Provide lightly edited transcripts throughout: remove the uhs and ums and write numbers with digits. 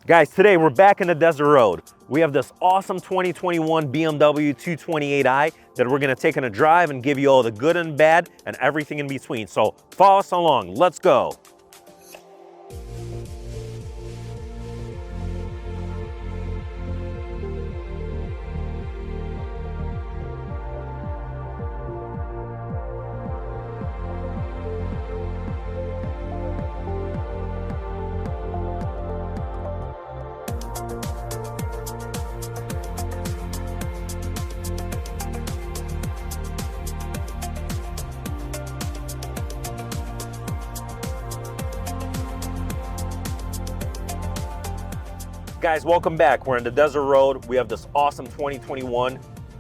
Guys, today we're back in the desert road. We have this awesome 2021 BMW 228i that we're gonna take on a drive and give you all the good and bad and everything in between. So follow us along, let's go. Guys, welcome back. We're in the desert road. We have this awesome 2021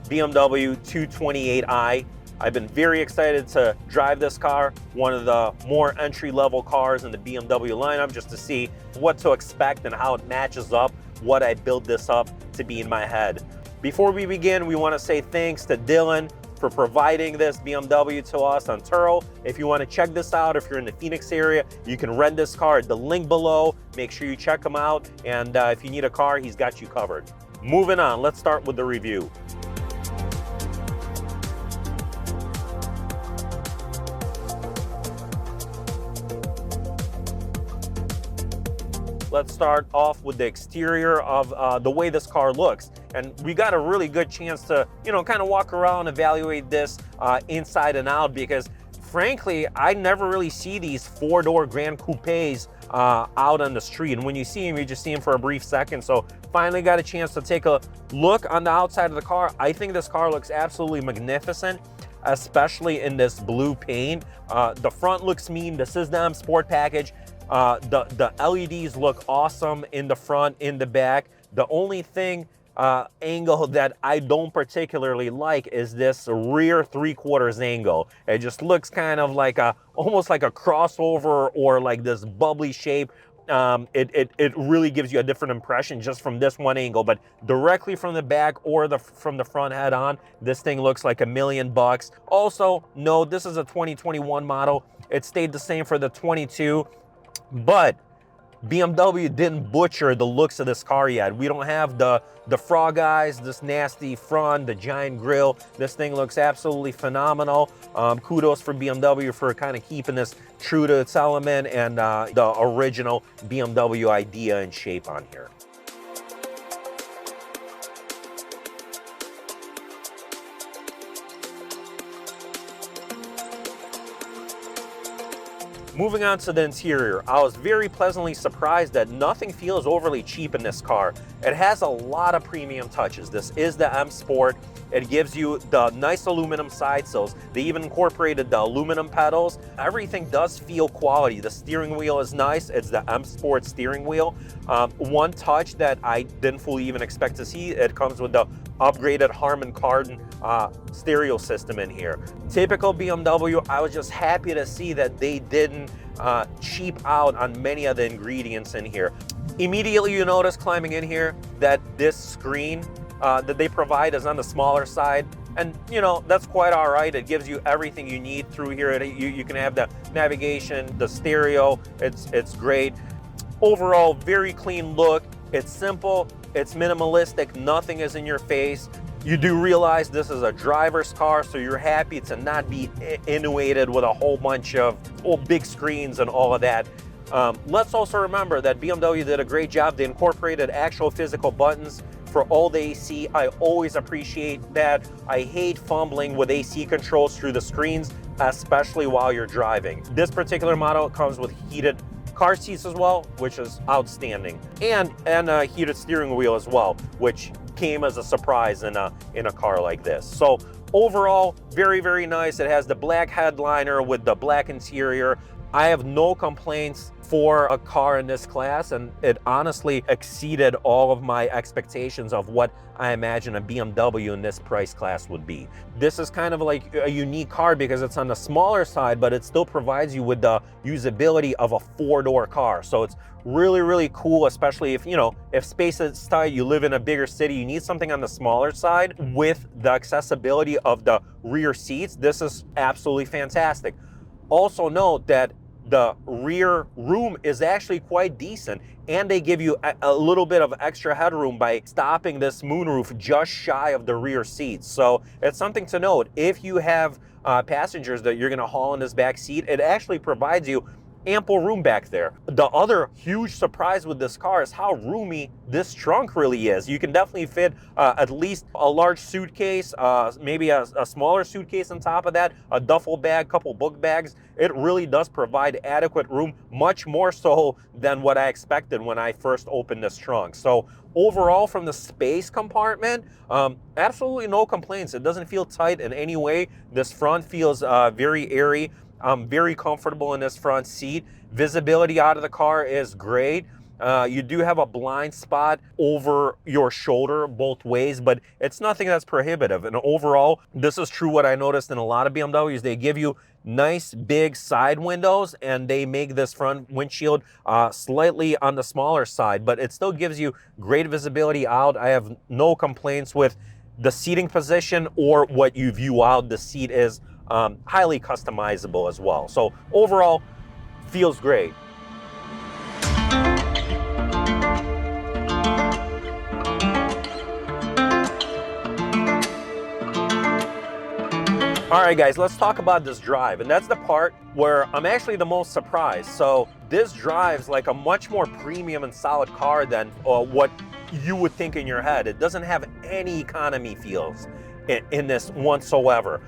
BMW 228i. I've been very excited to drive this car, one of the more entry-level cars in the BMW lineup, just to see what to expect and how it matches up what I built this up to be in my head. Before we begin, we want to say thanks to Dylan for providing this BMW to us on Turo. If you want to check this out, if you're in the Phoenix area, you can rent this car at the link below. Make sure you check him out. And if you need a car, he's got you covered. Moving on, let's start with the review. Let's start off with the exterior of the way this car looks. And we got a really good chance to, kind of walk around, evaluate this inside and out, because frankly, I never really see these four-door Gran Coupes out on the street. And when you see them, you just see them for a brief second. So finally got a chance to take a look on the outside of the car. I think this car looks absolutely magnificent, especially in this blue paint. The front looks mean. This is the M Sport package. The LEDs look awesome in the front, in the back. The only thing angle that I don't particularly like is this rear 3/4 angle. It just looks kind of like almost like a crossover or like this bubbly shape. It really gives you a different impression just from this one angle, but directly from the back or from the front head on, this thing looks like $1 million. Also, no, this is a 2021 model. It stayed the same for the 22. But BMW didn't butcher the looks of this car yet. We don't have the frog eyes, this nasty front, the giant grille. This thing looks absolutely phenomenal. Kudos for BMW for kind of keeping this true to its element and the original BMW idea and shape on here. Moving on to the interior, I was very pleasantly surprised that nothing feels overly cheap in this car. It has a lot of premium touches. This is the M Sport. It gives you the nice aluminum side sills. They even incorporated the aluminum pedals. Everything does feel quality. The steering wheel is nice. It's the M Sport steering wheel. One touch that I didn't fully even expect to see, it comes with the upgraded Harman Kardon stereo system in here. Typical BMW, I was just happy to see that they didn't cheap out on many of the ingredients in here. Immediately you notice climbing in here that this screen that they provide is on the smaller side. And that's quite all right. It gives you everything you need through here. You can have the navigation, the stereo, it's great. Overall, very clean look. It's simple, it's minimalistic, nothing is in your face. You do realize this is a driver's car, so you're happy to not be inundated with a whole bunch of big screens and all of that. Let's also remember that BMW did a great job. They incorporated actual physical buttons for all the AC. I always appreciate that. I hate fumbling with AC controls through the screens, especially while you're driving. This particular model comes with heated car seats as well, which is outstanding, and a heated steering wheel as well, which came as a surprise in a car like this. So overall, very, very nice. It has the black headliner with the black interior. I have no complaints for a car in this class, and it honestly exceeded all of my expectations of what I imagine a BMW in this price class would be. This is kind of like a unique car because it's on the smaller side, but it still provides you with the usability of a four-door car. So it's really, really cool, especially if space is tight, you live in a bigger city, you need something on the smaller side with the accessibility of the rear seats. This is absolutely fantastic. Also note that the rear room is actually quite decent, and they give you a little bit of extra headroom by stopping this moonroof just shy of the rear seats. So it's something to note. If you have passengers that you're going to haul in this back seat, it actually provides you ample room back there. The other huge surprise with this car is how roomy this trunk really is. You can definitely fit at least a large suitcase, maybe a smaller suitcase on top of that, a duffel bag, couple book bags. It really does provide adequate room, much more so than what I expected when I first opened this trunk. So overall, from the space compartment, absolutely no complaints. It doesn't feel tight in any way. This front feels very airy. I'm very comfortable in this front seat. Visibility out of the car is great. You do have a blind spot over your shoulder both ways, but it's nothing that's prohibitive. And overall, this is true what I noticed in a lot of BMWs. They give you nice big side windows, and they make this front windshield slightly on the smaller side, but it still gives you great visibility out. I have no complaints with the seating position or what you view out. The seat is highly customizable as well. So overall, feels great. All right, guys, let's talk about this drive. And that's the part where I'm actually the most surprised. So this drives like a much more premium and solid car than what you would think in your head. It doesn't have any economy feels in this whatsoever.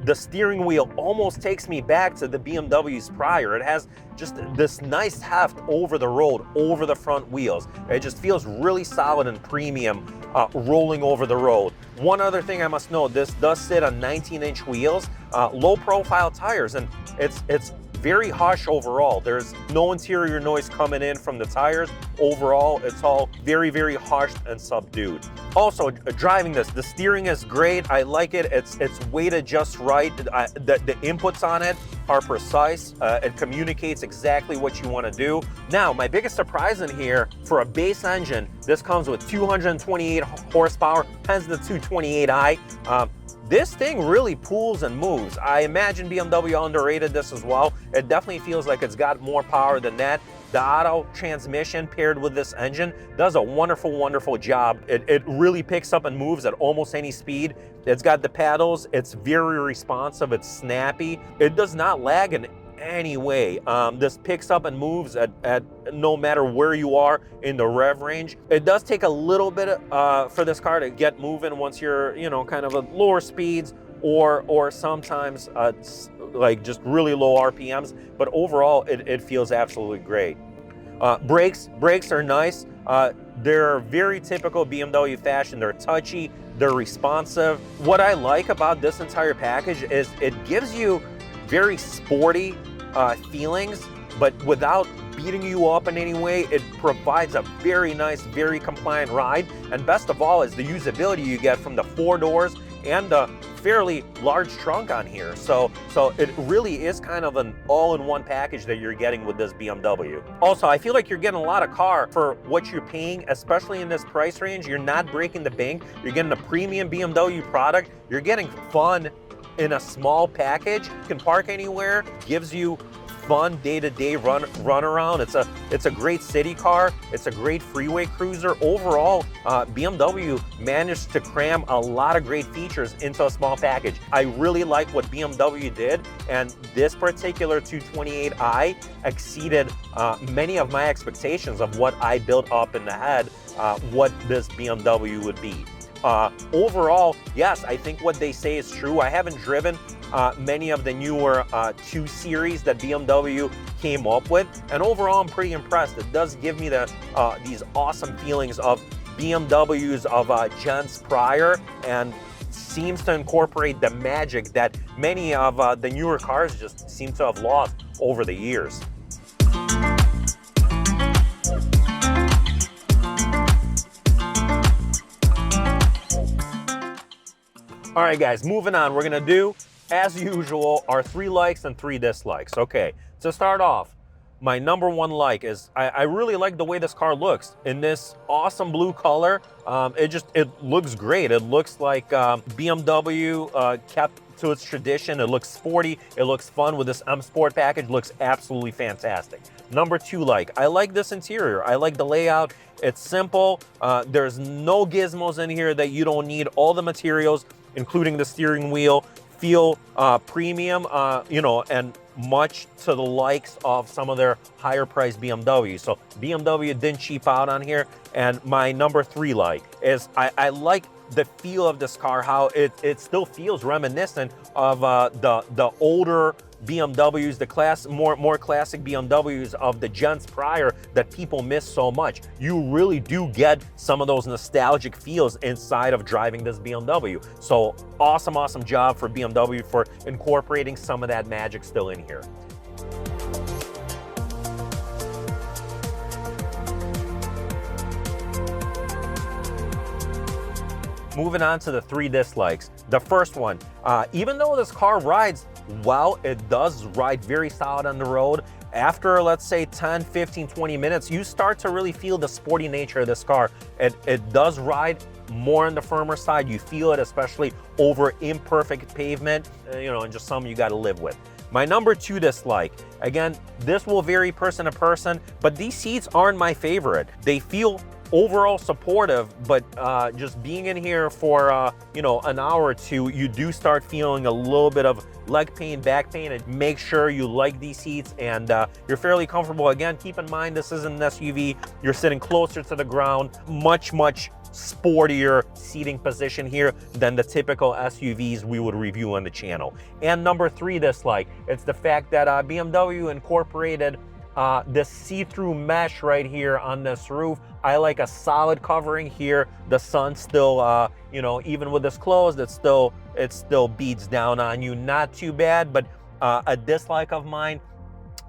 The steering wheel almost takes me back to the BMW's prior. It has just this nice heft over the road, over the front wheels. It just feels really solid and premium rolling over the road. One other thing I must note, this does sit on 19-inch wheels, low profile tires, and it's very hush overall. There's no interior noise coming in from the tires. Overall, it's all very, very hushed and subdued. Also, driving this, the steering is great. I like it. It's weighted just right. The inputs on it are precise. It communicates exactly what you want to do. Now, my biggest surprise in here, for a base engine, this comes with 228 horsepower, hence the 228i. This thing really pulls and moves. I imagine BMW underrated this as well. It definitely feels like it's got more power than that. The auto transmission paired with this engine does a wonderful, wonderful job. It really picks up and moves at almost any speed. It's got the paddles. It's very responsive. It's snappy. It does not lag in any way. This picks up and moves at no matter where you are in the rev range. It does take a little bit for this car to get moving once you're, kind of at lower speeds or sometimes like just really low RPMs, but overall it feels absolutely great. Brakes are nice. They're very typical BMW fashion. They're touchy, they're responsive. What I like about this entire package is it gives you very sporty feelings, but without beating you up in any way. It provides a very nice, very compliant ride, and best of all is the usability you get from the 4 doors and the fairly large trunk on here. So it really is kind of an all-in-one package that you're getting with this BMW. Also, I feel like you're getting a lot of car for what you're paying, especially in this price range. You're not breaking the bank. You're getting a premium BMW product. You're getting fun in a small package. You can park anywhere, gives you fun day-to-day run around. It's a great city car. It's a great freeway cruiser. Overall, BMW managed to cram a lot of great features into a small package. I really like what BMW did, and this particular 228i exceeded many of my expectations of what I built up in the head, what this BMW would be. Overall, yes, I think what they say is true. I haven't driven many of the newer 2 Series that BMW came up with, and overall I'm pretty impressed. It does give me these awesome feelings of BMWs of gens prior, and seems to incorporate the magic that many of the newer cars just seem to have lost over the years. All right, guys, moving on. We're gonna do, as usual, our 3 likes and 3 dislikes. Okay, to start off, my number one like is I really like the way this car looks in this awesome blue color. It looks great. It looks like BMW kept to its tradition. It looks sporty. It looks fun with this M Sport package. Looks absolutely fantastic. Number two like, I like this interior. I like the layout. It's simple. There's no gizmos in here that you don't need. All the materials, including the steering wheel, feel premium, you know, and much to the likes of some of their higher priced BMWs. So BMW didn't cheap out on here. And my number three like is I like the feel of this car, how it still feels reminiscent of the older BMWs, the more classic BMWs of the gens prior that people miss so much. You really do get some of those nostalgic feels inside of driving this BMW. So awesome job for BMW for incorporating some of that magic still in here. Moving on to the three dislikes. The first one, even though this car rides well, it does ride very solid on the road. After, let's say, 10, 15, 20 minutes, you start to really feel the sporty nature of this car. It does ride more on the firmer side. You feel it, especially over imperfect pavement, you know, and just something you got to live with. My number two dislike, again, this will vary person to person, but these seats aren't my favorite. They feel overall supportive, but just being in here for you know, an hour or two, you do start feeling a little bit of leg pain, back pain, and make sure you like these seats and you're fairly comfortable. Again, keep in mind this isn't an SUV. You're sitting closer to the ground, much sportier seating position here than the typical SUVs we would review on the channel. And number three dislike, it's the fact that BMW incorporated this see-through mesh right here on this roof. I like a solid covering here. The sun still, you know, even with this closed, it still beats down on you. Not too bad, but a dislike of mine,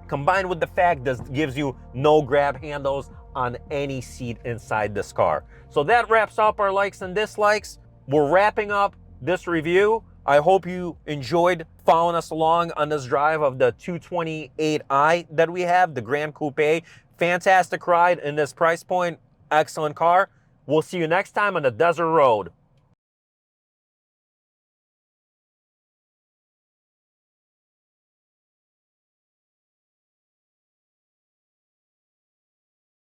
combined with the fact this gives you no grab handles on any seat inside this car. So that wraps up our likes and dislikes. We're wrapping up this review. I hope you enjoyed following us along on this drive of the 228i that we have, the Gran Coupe. Fantastic ride in this price point. Excellent car. We'll see you next time on the desert road.